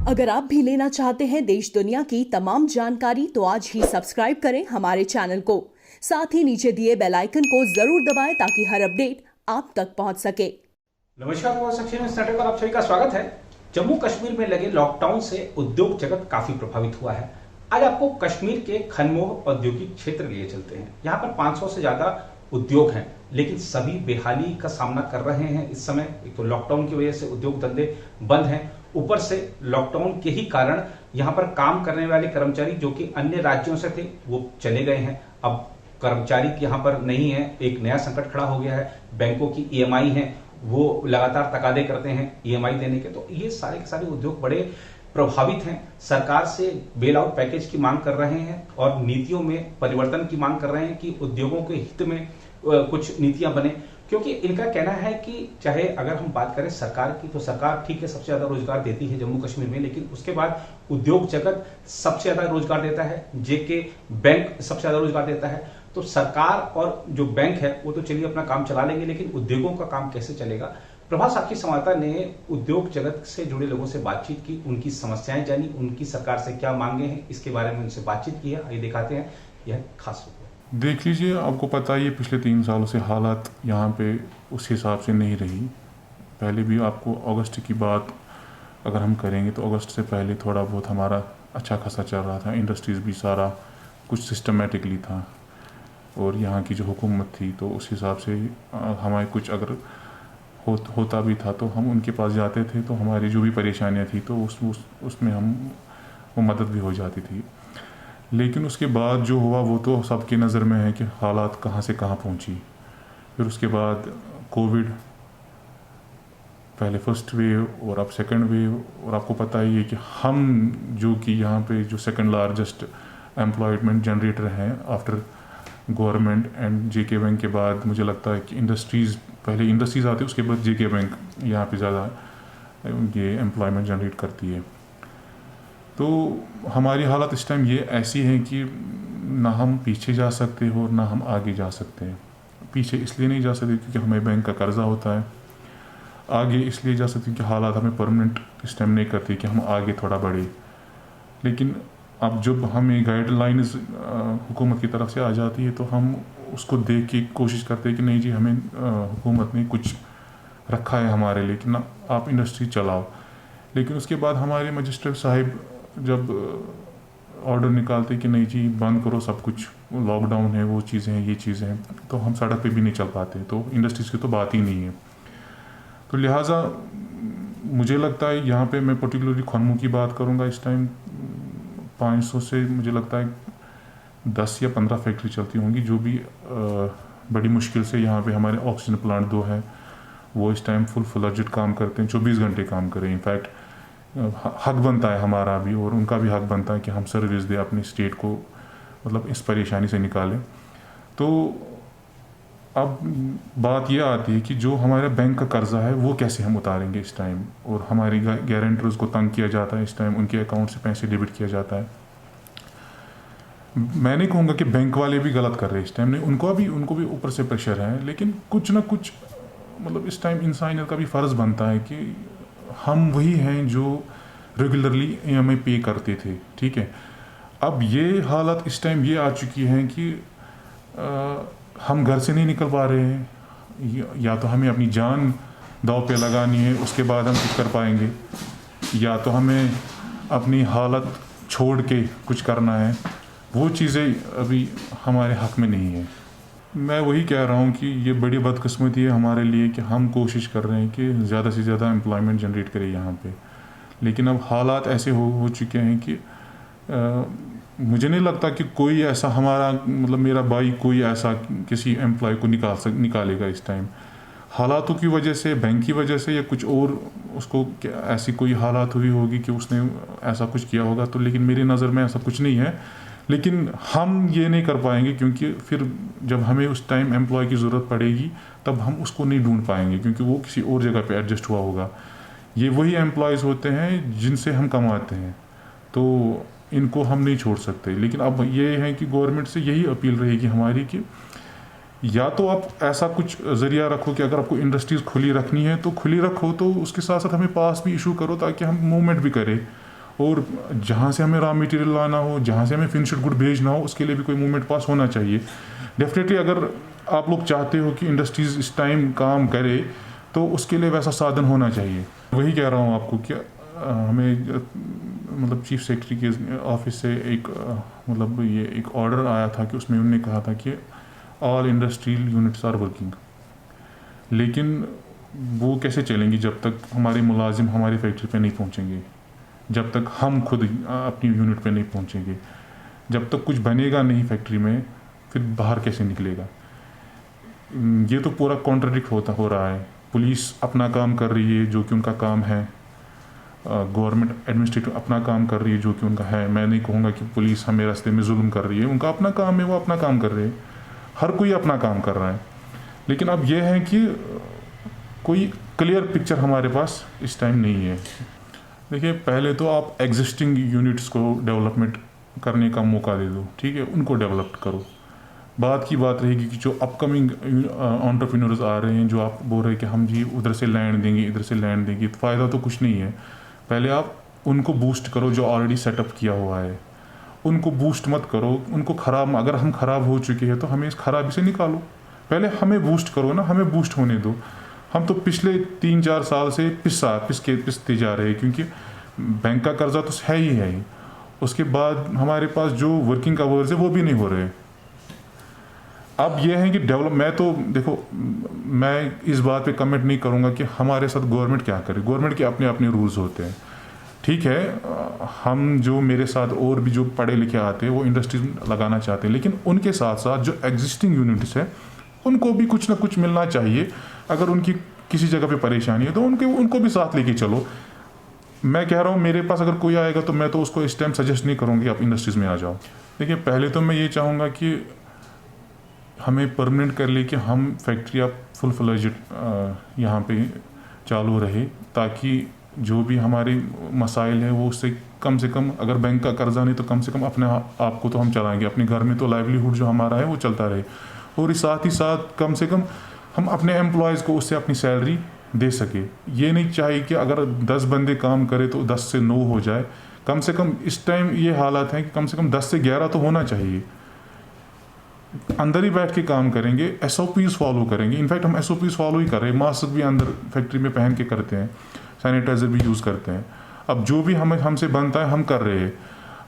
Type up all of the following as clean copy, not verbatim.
अगर आप भी लेना चाहते हैं देश दुनिया की तमाम जानकारी तो आज ही सब्सक्राइब करें हमारे चैनल को। साथ ही नीचे दिए बेल आइकन को जरूर दबाएं ताकि हर अपडेट आप तक पहुंच सके। नमस्कार, सेक्शन न्यूज़ नेटवर्क पर आप सभी का स्वागत है। जम्मू कश्मीर में लगे लॉकडाउन से उद्योग जगत काफी प्रभावित हुआ है। आज आपको कश्मीर के खनमोह औद्योगिक क्षेत्र लिए चलते हैं। यहाँ पर 500 से ज्यादा उद्योग हैं, लेकिन सभी बेहाली का सामना कर रहे हैं इस समय। एक तो लॉकडाउन की वजह से उद्योग धंधे बंद हैं, ऊपर से लॉकडाउन के ही कारण यहाँ पर काम करने वाले कर्मचारी जो कि अन्य राज्यों से थे वो चले गए हैं। अब कर्मचारी यहाँ पर नहीं है, एक नया संकट खड़ा हो गया है। बैंकों की ईएमआई है, वो लगातार तकादे करते हैं ईएमआई देने के, तो ये सारे के सारे उद्योग बड़े प्रभावित हैं। सरकार से बेल आउट पैकेज की मांग कर रहे हैं और नीतियों में परिवर्तन की मांग कर रहे हैं कि उद्योगों के हित में कुछ नीतियां बने, क्योंकि इनका कहना है कि चाहे अगर हम बात करें सरकार की तो सरकार ठीक है सबसे ज्यादा रोजगार देती है जम्मू कश्मीर में, लेकिन उसके बाद उद्योग जगत सबसे ज्यादा रोजगार देता है, जेके बैंक सबसे ज्यादा रोजगार देता है। तो सरकार और जो बैंक है वो तो चलिए अपना काम चला लेंगे, लेकिन उद्योगों का काम कैसे चलेगा। प्रभात साक्षी संवाददाता ने उद्योग जगत से जुड़े लोगों से बातचीत की, उनकी समस्याएं जानी, उनकी सरकार से क्या मांगे हैं इसके बारे में उनसे बातचीत की है। आइए दिखाते हैं यह खास रिपोर्ट। देख लीजिए, आपको पता ही है पिछले 3 सालों से हालात यहाँ पे उस हिसाब से नहीं रही। पहले भी आपको अगस्त की बात अगर हम करेंगे तो अगस्त से पहले थोड़ा बहुत हमारा अच्छा खासा चल रहा था, इंडस्ट्रीज़ भी सारा कुछ सिस्टमेटिकली था और यहाँ की जो हुकूमत थी तो उस हिसाब से हमारे कुछ अगर होता भी था तो हम उनके पास जाते थे, तो हमारी जो भी परेशानियाँ थी तो उसमें वो मदद भी हो जाती थी। लेकिन उसके बाद जो हुआ वो तो सबकी नज़र में है कि हालात कहाँ से कहाँ पहुँची। फिर उसके बाद कोविड, पहले फर्स्ट वेव और अब सेकंड वेव, और आपको पता ही है कि हम जो कि यहाँ पे जो सेकंड लार्जेस्ट एम्प्लॉयमेंट जनरेटर हैं after government and JK bank के बाद, मुझे लगता है कि पहले इंडस्ट्रीज़ आती है उसके बाद जेके बैंक यहाँ पे ज़्यादा ये एम्प्लॉयमेंट जनरेट करती है। तो हमारी हालत इस टाइम ये ऐसी है कि ना हम पीछे जा सकते हो ना हम आगे जा सकते हैं। पीछे इसलिए नहीं जा सकते क्योंकि हमें बैंक का कर्जा होता है, आगे इसलिए जा सकते क्योंकि हालात हमें परमानेंट इस टाइम नहीं करती कि हम आगे थोड़ा बढ़े। लेकिन अब जब हमें गाइडलाइंस हुकूमत की तरफ से आ जाती है तो हम उसको देख के कोशिश करते हैं कि नहीं जी, हमें हुकूमत ने कुछ रखा है हमारे लिए कि ना आप इंडस्ट्री चलाओ। लेकिन उसके बाद हमारे मजिस्ट्रेट साहिब जब ऑर्डर निकालते कि नहीं जी बंद करो सब कुछ, लॉकडाउन है, वो चीज़ें हैं, ये चीज़ें हैं, तो हम सड़क पे भी नहीं चल पाते, तो इंडस्ट्रीज़ की तो बात ही नहीं है। तो लिहाजा मुझे लगता है यहाँ पे मैं पर्टिकुलरली खनमोह की बात करूँगा। इस टाइम 500 से मुझे लगता है 10 या 15 फैक्ट्री चलती होंगी, जो भी बड़ी मुश्किल से यहाँ पे हमारे ऑक्सीजन प्लांट 2 है वो इस टाइम फुल फ्लेड्जेड काम करते हैं, 24 घंटे काम करें। इनफैक्ट हक बनता है हमारा भी और उनका भी हक बनता है कि हम सर्विस दें अपनी स्टेट को, मतलब इस परेशानी से निकालें। तो अब बात यह आती है कि जो हमारा बैंक का कर्जा है वो कैसे हम उतारेंगे इस टाइम, और हमारी गारंटर्स को तंग किया जाता है इस टाइम, उनके अकाउंट से पैसे डेबिट किया जाता है। मैं नहीं कहूँगा कि बैंक वाले भी गलत कर रहे हैं इस टाइम, नहीं, उनको भी ऊपर से प्रेशर है, लेकिन कुछ ना कुछ मतलब इस टाइम इंसानियत का भी फ़र्ज़ बनता है कि हम वही हैं जो रेगुलरली ईएमआई पे करते थे, ठीक है। अब ये हालत इस टाइम ये आ चुकी है कि हम घर से नहीं निकल पा रहे हैं, या तो हमें अपनी जान दांव पे लगानी है उसके बाद हम कुछ कर पाएंगे, या तो हमें अपनी हालत छोड़ के कुछ करना है। वो चीज़ें अभी हमारे हक में नहीं है। मैं वही कह रहा हूँ कि ये बड़ी बदकिस्मती है हमारे लिए कि हम कोशिश कर रहे हैं कि ज़्यादा से ज़्यादा एम्प्लॉयमेंट जनरेट करें यहाँ पे, लेकिन अब हालात ऐसे हो चुके हैं कि मुझे नहीं लगता कि कोई ऐसा हमारा मतलब मेरा भाई कोई ऐसा किसी एम्प्लॉय को निकालेगा इस टाइम, हालातों की वजह से, बैंक की वजह से, या कुछ और उसको ऐसी कोई हालात हुई होगी कि उसने ऐसा कुछ किया होगा। तो लेकिन मेरी नज़र में ऐसा कुछ नहीं है, लेकिन हम ये नहीं कर पाएंगे क्योंकि फिर जब हमें उस टाइम एम्प्लॉय की ज़रूरत पड़ेगी तब हम उसको नहीं ढूंढ पाएंगे क्योंकि वो किसी और जगह पे एडजस्ट हुआ होगा। ये वही एम्प्लॉयज़ होते हैं जिनसे हम कमाते हैं, तो इनको हम नहीं छोड़ सकते। लेकिन अब ये है कि गवर्नमेंट से यही अपील रहेगी हमारी कि या तो आप ऐसा कुछ ज़रिया रखो कि अगर आपको इंडस्ट्रीज़ खुली रखनी है तो खुली रखो, तो उसके साथ साथ हमें पास भी इशू करो ताकि हम मूवमेंट भी करें। और जहाँ से हमें रॉ मटेरियल लाना हो, जहाँ से हमें फिनिश्ड गुड भेजना हो, उसके लिए भी कोई मूवमेंट पास होना चाहिए। डेफिनेटली अगर आप लोग चाहते हो कि इंडस्ट्रीज़ इस टाइम काम करे तो उसके लिए वैसा साधन होना चाहिए। वही कह रहा हूँ आपको कि हमें मतलब चीफ सेक्रेटरी के ऑफिस से एक मतलब ये एक ऑर्डर आया था कि उसमें उन्होंने कहा था कि all industrial units are working, लेकिन वो कैसे चलेंगी जब तक हमारे मुलाजिम हमारी फैक्ट्री पे नहीं पहुंचेंगे, जब तक हम खुद अपनी यूनिट पे नहीं पहुंचेंगे, जब तक कुछ बनेगा नहीं फैक्ट्री में, फिर बाहर कैसे निकलेगा। ये तो पूरा कॉन्ट्रडिक्ट हो रहा है। पुलिस अपना काम कर रही है जो कि उनका काम है, गवर्नमेंट एडमिनिस्ट्रेटिव अपना काम कर रही है जो कि उनका है। मैं नहीं कहूँगा कि पुलिस हमें रास्ते में जुल्म कर रही है, उनका अपना काम है, वो अपना काम कर रहे हैं, हर कोई अपना काम कर रहा है। लेकिन अब यह है कि कोई क्लियर पिक्चर हमारे पास इस टाइम नहीं है। देखिए, पहले तो आप एग्जिस्टिंग यूनिट्स को डेवलपमेंट करने का मौका दे दो, ठीक है, उनको डेवलप करो। बात की बात रहेगी कि जो अपकमिंग एंटरप्रेन्योर्स आ रहे हैं, जो आप बोल रहे हैं कि हम जी उधर से लैंड देंगे, इधर से लैंड देंगे, तो फ़ायदा तो कुछ नहीं है। पहले आप उनको बूस्ट करो जो ऑलरेडी सेटअप किया हुआ है, उनको बूस्ट मत करो, उनको ख़राब, अगर हम ख़राब हो चुके हैं तो हमें इस खराबी से निकालो। पहले हमें बूस्ट करो ना, हमें बूस्ट होने दो। हम तो पिछले 3-4 साल से पिसते जा रहे हैं, क्योंकि बैंक का कर्जा तो है ही। उसके बाद हमारे पास जो वर्किंग आवर्स है वो भी नहीं हो रहे। अब यह है कि मैं तो देखो, मैं इस बात पे कमेंट नहीं करूँगा कि हमारे साथ गवर्नमेंट क्या करे। गवर्नमेंट के अपने अपने रूल्स होते हैं, ठीक है। हम जो मेरे साथ और भी जो पढ़े लिखे आते हैं वो इंडस्ट्रीज लगाना चाहते हैं, लेकिन उनके साथ साथ जो एग्जिस्टिंग यूनिट्स है उनको भी कुछ ना कुछ मिलना चाहिए। अगर उनकी किसी जगह पे परेशानी है तो उनको भी साथ लेके चलो। मैं कह रहा हूँ, मेरे पास अगर कोई आएगा तो मैं तो उसको इस टाइम सजेस्ट नहीं करूँगी आप इंडस्ट्रीज़ में आ जाओ। देखिए, पहले तो मैं ये चाहूँगा कि हमें परमानेंट कर ले कि हम फैक्ट्री आप फुल फ्लेज्ड यहाँ पे चालू रहे, ताकि जो भी हमारे मसाइल है वो उससे कम से कम, अगर बैंक का कर्जा नहीं तो कम से कम अपने आप को तो हम चलाएंगे, अपने घर में तो लाइवलीहुड जो हमारा है वो चलता रहे। और साथ ही साथ कम से कम हम अपने एम्प्लॉयज़ को उससे अपनी सैलरी दे सके। ये नहीं चाहिए कि अगर 10 बंदे काम करें तो 10 से 9 हो जाए। कम से कम इस टाइम ये हालात हैं कि कम से कम 10 से 11 तो होना चाहिए। अंदर ही बैठ के काम करेंगे, SOPs फॉलो करेंगे। इनफैक्ट हम SOPs फॉलो ही कर रहे हैं, मास्क भी अंदर फैक्ट्री में पहन के करते हैं, सैनिटाइज़र भी यूज़ करते हैं। अब जो भी हमसे बनता है हम कर रहे हैं।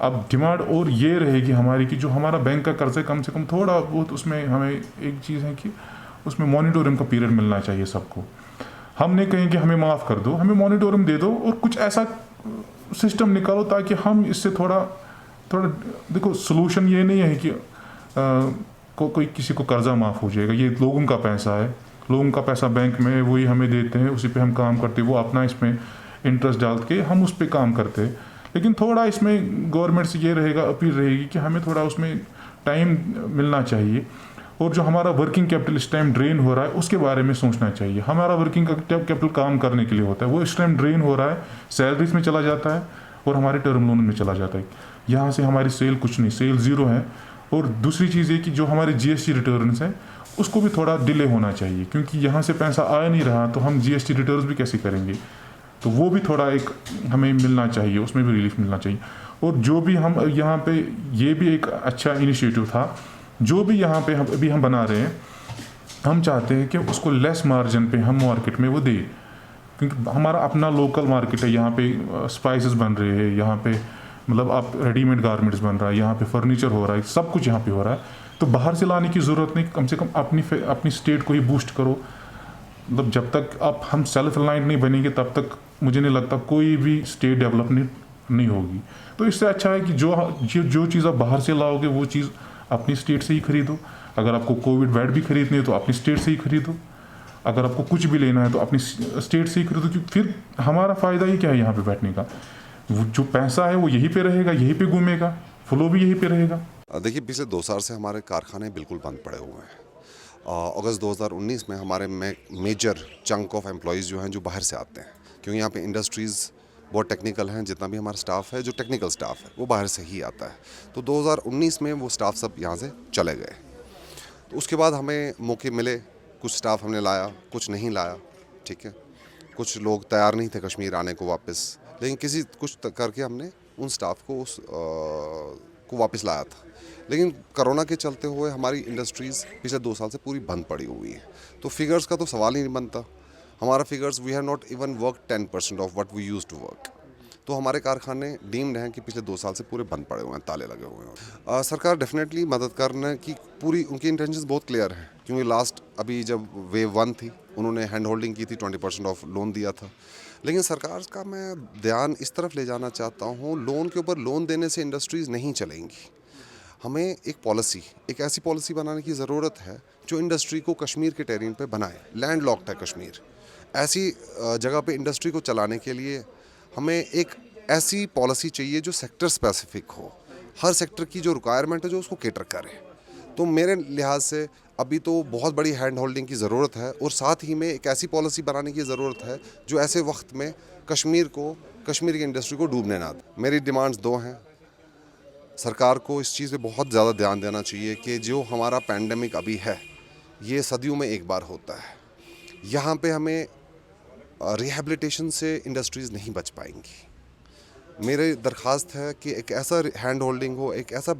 अब डिमांड और ये रहेगी हमारी कि जो हमारा बैंक का कर्ज है कम से कम थोड़ा बहुत उसमें हमें एक चीज़ है कि उसमें मॉनिटोरियम का पीरियड मिलना चाहिए सबको। हम नहीं कहें कि हमें माफ़ कर दो, हमें मॉनिटोरियम दे दो और कुछ ऐसा सिस्टम निकालो ताकि हम इससे थोड़ा देखो, सोल्यूशन ये नहीं है कि कोई किसी को कर्जा माफ़ हो जाएगा। ये लोगों का पैसा है, लोगों का पैसा बैंक में, वही हमें देते हैं, उसी पे हम काम करते हैं। वो अपना इसमें इंटरेस्ट डाल के हम उस पर काम करते हैं। लेकिन थोड़ा इसमें गवर्नमेंट से ये रहेगा, अपील रहेगी कि हमें थोड़ा उसमें टाइम मिलना चाहिए। और जो हमारा वर्किंग कैपिटल इस टाइम ड्रेन हो रहा है उसके बारे में सोचना चाहिए। हमारा वर्किंग कैपिटल काम करने के लिए होता है, वो इस टाइम ड्रेन हो रहा है, सैलरीज में चला जाता है और हमारे टर्म लोन में चला जाता है। यहाँ से हमारी सेल कुछ नहीं, सेल ज़ीरो है। और दूसरी चीज़ ये कि जो हमारे GST रिटर्न्स हैं उसको भी थोड़ा डिले होना चाहिए, क्योंकि यहाँ से पैसा आ नहीं रहा तो हम GST रिटर्न्स भी कैसे करेंगे। तो वो भी थोड़ा एक हमें मिलना चाहिए, उसमें भी रिलीफ मिलना चाहिए। और जो भी हम यहाँ पे, ये भी एक अच्छा इनिशिएटिव था जो भी यहाँ पे अभी हम बना रहे हैं। हम चाहते हैं कि उसको लेस मार्जिन पे हम मार्केट में वो दें, क्योंकि हमारा अपना लोकल मार्केट है। यहाँ पे स्पाइसेस बन रहे हैं, यहाँ पे मतलब आप रेडीमेड गारमेंट्स बन रहा है, यहाँ पे फर्नीचर हो रहा है, सब कुछ यहाँ पे हो रहा है। तो बाहर से लाने की ज़रूरत नहीं, कम से कम अपनी स्टेट को ही बूस्ट करो। मतलब जब तक हम सेल्फ रिलायंट नहीं बनेंगे तब तक मुझे नहीं लगता कोई भी स्टेट डेवलपमेंट नहीं होगी। तो इससे अच्छा है कि जो चीज़ आप बाहर से लाओगे वो चीज़ अपनी स्टेट से ही खरीदो। अगर आपको कोविड बेड भी खरीदनी है तो अपनी स्टेट से ही खरीदो। अगर आपको कुछ भी लेना है तो अपनी स्टेट से ही खरीदो, क्योंकि फिर हमारा फ़ायदा ही क्या है यहाँ पे बैठने का। वो जो पैसा है वो यहीं पे रहेगा, यहीं पे घूमेगा, फ्लो भी यहीं पे रहेगा। देखिए, पिछले 2 साल से हमारे कारखाने बिल्कुल बंद पड़े हुए हैं। अगस्त 2019 में हमारे मेजर चंक ऑफ एम्प्लॉयज़ जो हैं जो बाहर से आते हैं, क्योंकि यहाँ पे इंडस्ट्रीज़ बहुत टेक्निकल हैं। जितना भी हमारा स्टाफ है, जो टेक्निकल स्टाफ है, वो बाहर से ही आता है। तो 2019 में वो स्टाफ सब यहाँ से चले गए। तो उसके बाद हमें मौके मिले, कुछ स्टाफ हमने लाया, कुछ नहीं लाया, ठीक है। कुछ लोग तैयार नहीं थे कश्मीर आने को वापस, लेकिन करके हमने उन स्टाफ को को वापस लाया था। लेकिन कोरोना के चलते हुए हमारी इंडस्ट्रीज़ पिछले 2 साल से पूरी बंद पड़ी हुई है, तो फिगर्स का तो सवाल ही नहीं बनता। हमारा figures we have not even work 10% of what we used to work. तो हमारे कारखाने डीम्ड हैं कि पिछले 2 साल से पूरे बंद पड़े हुए हैं, ताले लगे हुए हैं। सरकार डेफिनेटली मदद करने की पूरी उनकी इंटेंशंस बहुत क्लियर हैं, क्योंकि लास्ट अभी जब वेव 1 थी उन्होंने हैंड होल्डिंग की थी, 20% ऑफ लोन दिया था। लेकिन सरकार का मैं ध्यान इस तरफ ले जाना चाहता हूँ, लोन के ऊपर लोन देने से इंडस्ट्रीज़ नहीं चलेंगी। हमें एक ऐसी पॉलिसी बनाने की ज़रूरत है जो इंडस्ट्री को कश्मीर के टेरेन पे बनाए। लैंड लॉक्ड है कश्मीर, ऐसी जगह पे इंडस्ट्री को चलाने के लिए हमें एक ऐसी पॉलिसी चाहिए जो सेक्टर स्पेसिफिक हो, हर सेक्टर की जो रिक्वायरमेंट है जो उसको कैटर करे। तो मेरे लिहाज से अभी तो बहुत बड़ी हैंड होल्डिंग की ज़रूरत है, और साथ ही में एक ऐसी पॉलिसी बनाने की ज़रूरत है जो ऐसे वक्त में कश्मीर की इंडस्ट्री को डूबने ना दे। मेरी डिमांड्स 2 हैं। सरकार को इस चीज़ पे बहुत ज़्यादा ध्यान देना चाहिए कि जो हमारा पैंडेमिक अभी है ये सदियों में एक बार होता है। यहाँ पे हमें रिहैबिलिटेशन से इंडस्ट्रीज़ नहीं बच पाएंगी। मेरी दरख्वास्त है कि एक ऐसा हैंड होल्डिंग हो, एक ऐसा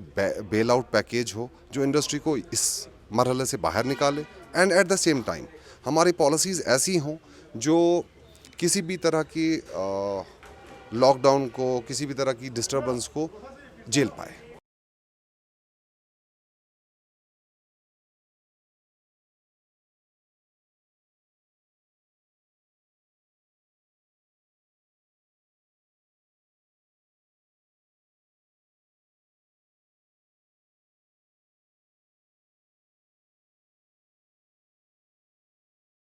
बेल आउट पैकेज हो जो इंडस्ट्री को इस मरहले से बाहर निकाले, and at the same time हमारी पॉलिसीज़ ऐसी हों जो किसी भी तरह की लॉकडाउन को, किसी भी तरह की डिस्टर्बेंस को झेल पाए।